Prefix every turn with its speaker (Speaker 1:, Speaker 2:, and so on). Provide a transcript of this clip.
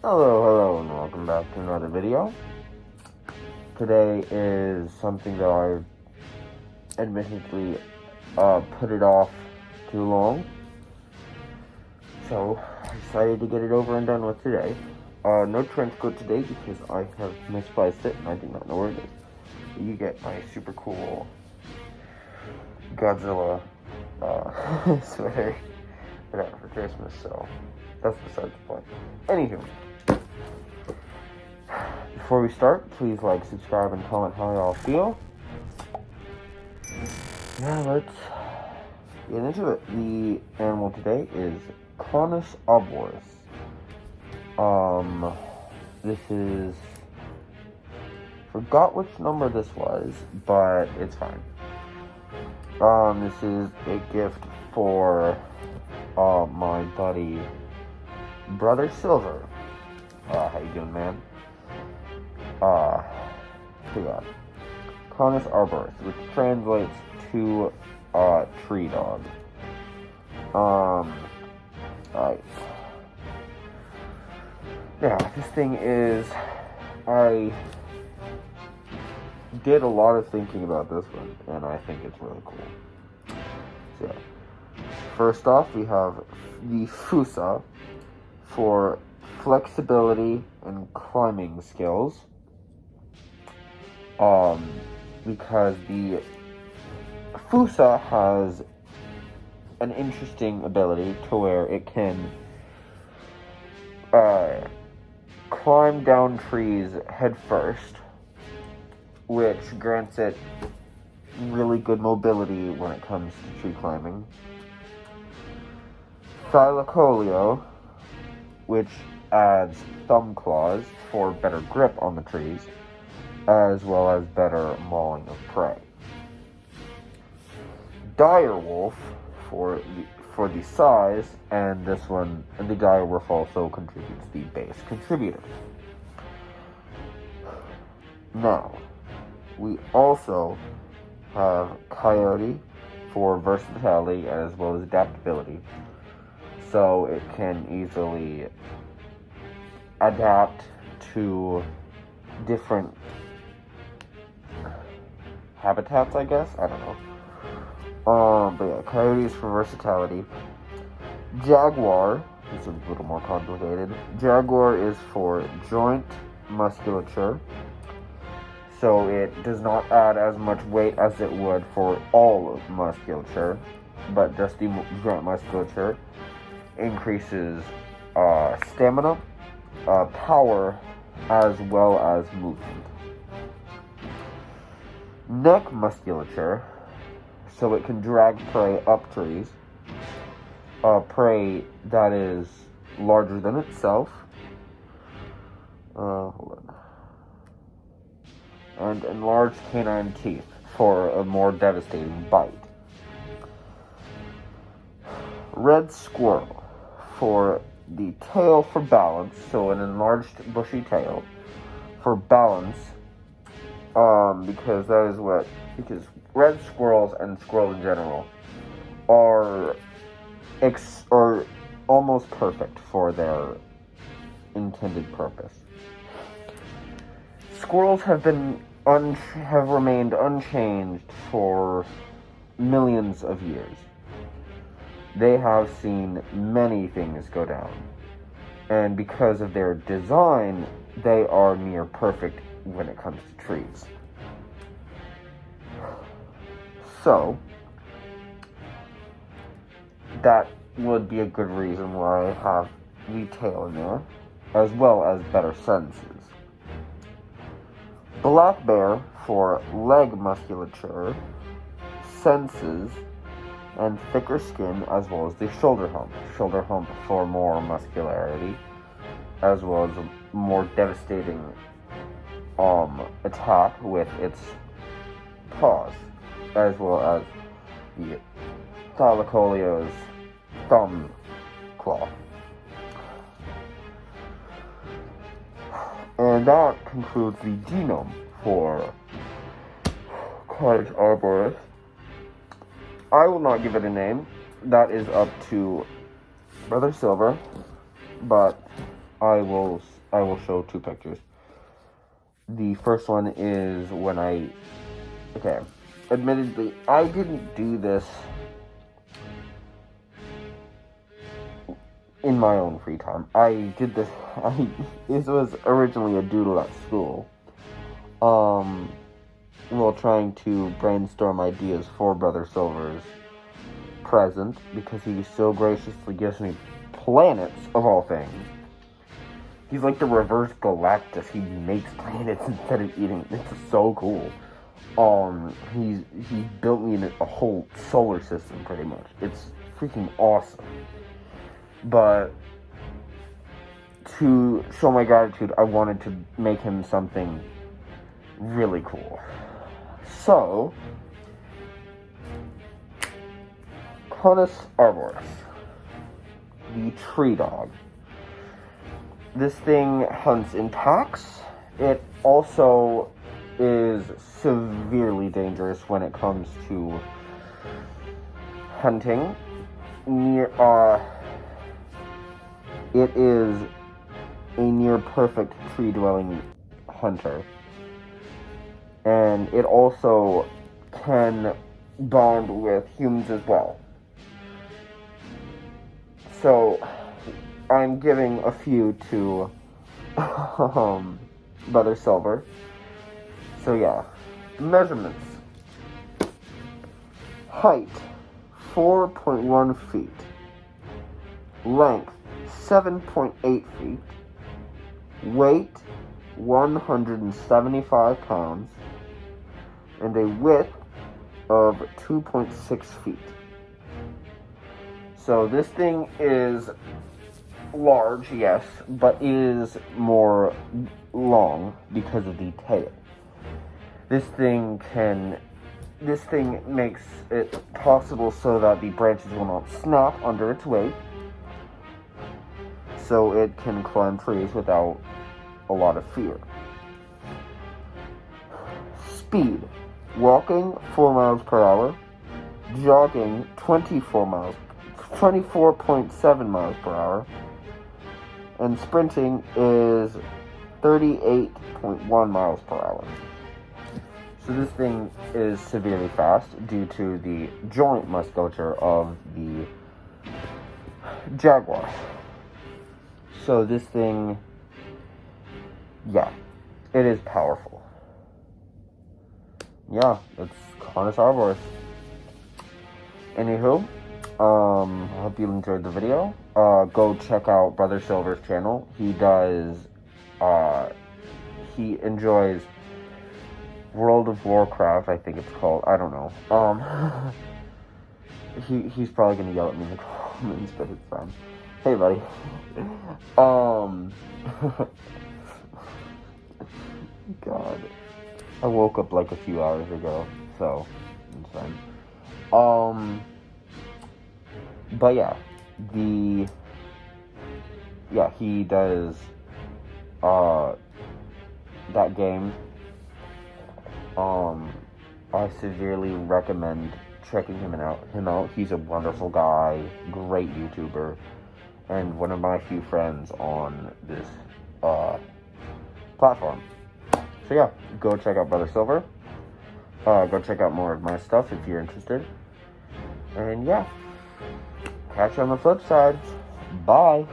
Speaker 1: Hello, and welcome back to another video. Today is something that I admittedly put it off too long. So, I decided to get it over and done with today. No trench coat today because I have misplaced it and I do not know where it is. You get my super cool Godzilla sweater I got for Christmas, so that's besides the point. Anywho. Before we start, please like, subscribe, and comment how y'all feel. Now let's get into it. The animal today is Canis arboris. This is... forgot which number this was, but it's fine. This is a gift for my buddy, Brother Silver. How you doing, man? Canis arboris, which translates to tree dog. Right. Yeah, this thing is, I did a lot of thinking about this one, and I think it's really cool. So, first off, we have the Fusa for flexibility and climbing skills. Because the Fusa has an interesting ability to where it can climb down trees head first, which grants it really good mobility when it comes to tree climbing. Thylacoleo, which adds thumb claws for better grip on the trees, as well as better mauling of prey. Direwolf for the size, and the direwolf also contributes the base contributor. Now, we also have Coyote for versatility as well as adaptability, so it can easily adapt to different habitats, I guess. I don't know. But yeah, Coyote is for versatility. Jaguar is a little more complicated. Jaguar is for joint musculature, so it does not add as much weight as it would for all of musculature, but just the joint musculature increases stamina, power, as well as movement. Neck musculature, so it can drag prey up trees, prey that is larger than itself, and enlarged canine teeth for a more devastating bite. Red squirrel for the tail for balance, so an enlarged bushy tail for balance, because red squirrels and squirrels in general are almost perfect for their intended purpose. Squirrels have remained unchanged for millions of years. They have seen many things go down, and because of their design, they are near perfect when it comes to trees. So, that would be a good reason why I have the tail in there, as well as better senses. Black bear for leg musculature, senses, and thicker skin, as well as the shoulder hump. Shoulder hump for more muscularity, as well as a more devastating attack with its paws, as well as the Thylacoleo's thumb claw. And that concludes the genome for Canis arboris. I will not give it a name. That is up to Brother Silver, but I will show two pictures. The first one is when okay, admittedly, I didn't do this in my own free time. I did this, this was originally a doodle at school. While trying to brainstorm ideas for Brother Silver's present, because he so graciously gives me planets, of all things. He's like the reverse Galactus. He makes planets instead of eating. It's so cool. He built me a whole solar system, pretty much. It's freaking awesome. But to show my gratitude, I wanted to make him something really cool. So, Canis arboris, the tree dog. This thing hunts in packs. It also is severely dangerous when it comes to hunting. It is a near perfect tree dwelling hunter. And it also can bond with humans as well. So, I'm giving a few to Brother Silver. So yeah, measurements. Height, 4.1 feet. Length, 7.8 feet. Weight, 175 pounds. And a width of 2.6 feet. So this thing is large, yes, but is more long because of the tail. This thing makes it possible so that the branches will not snap under its weight, so it can climb trees without a lot of fear. Speed, walking 4 miles per hour, jogging 24.7 miles per hour, and sprinting is 38.1 miles per hour. So this thing is severely fast due to the joint musculature of the jaguar. So this thing, yeah, it is powerful. Yeah, it's Canis arboris. Anywho, I hope you enjoyed the video. Go check out Brother Silver's channel. He enjoys World of Warcraft, I think it's called. I don't know. He's probably gonna yell at me in the comments, but it's fine. Hey, buddy. God. I woke up like a few hours ago, so it's fine. But yeah, he does, that game. I severely recommend checking him out. He's a wonderful guy, great YouTuber, and one of my few friends on this, platform. So yeah, go check out Brother Silver. Go check out more of my stuff if you're interested. And yeah, catch you on the flip side. Bye.